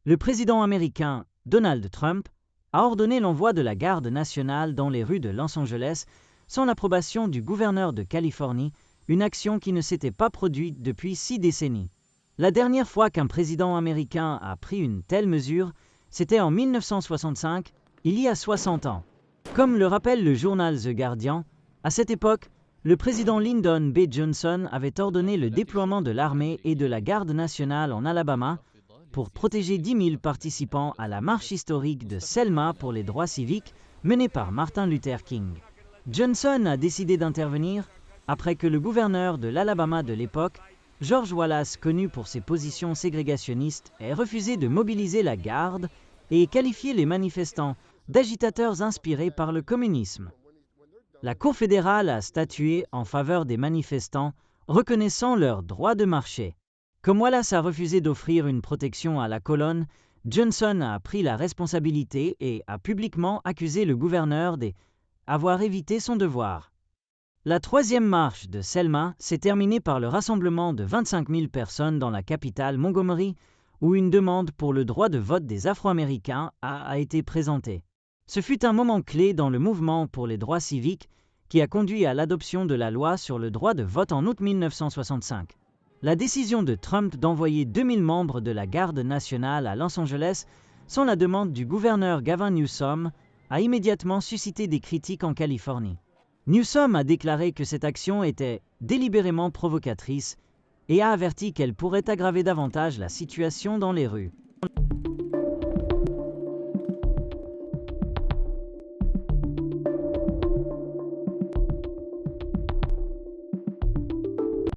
Le président américain Donald Trump a ordonné l'envoi de la garde nationale dans les rues de Los Angeles sans l'approbation du gouverneur de Californie, une action qui ne s'était pas produite depuis 6 décennies. La dernière fois qu'un président américain a pris une telle mesure, c'était en 1965, il y a 60 ans. Comme le rappelle le journal The Guardian, à cette époque, le président Lyndon B. Johnson avait ordonné le déploiement de l'armée et de la garde nationale en Alabama pour protéger 10 000 participants à la marche historique de Selma pour les droits civiques menée par Martin Luther King. Johnson a décidé d'intervenir après que le gouverneur de l'Alabama de l'époque, George Wallace, connu pour ses positions ségrégationnistes, ait refusé de mobiliser la garde et qualifié les manifestants d'agitateurs inspirés par le communisme. La Cour fédérale a statué en faveur des manifestants, reconnaissant leur droit de marcher. Comme Wallace a refusé d'offrir une protection à la colonne, Johnson a pris la responsabilité et a publiquement accusé le gouverneur d'avoir évité son devoir. La troisième marche de Selma s'est terminée par le rassemblement de 25 000 personnes dans la capitale Montgomery, où une demande pour le droit de vote des Afro-Américains a été présentée. Ce fut un moment clé dans le mouvement pour les droits civiques qui a conduit à l'adoption de la loi sur le droit de vote en août 1965. La décision de Trump d'envoyer 2000 membres de la garde nationale à Los Angeles sans la demande du gouverneur Gavin Newsom a immédiatement suscité des critiques en Californie. Newsom a déclaré que cette action était délibérément provocatrice et a averti qu'elle pourrait aggraver davantage la situation dans les rues.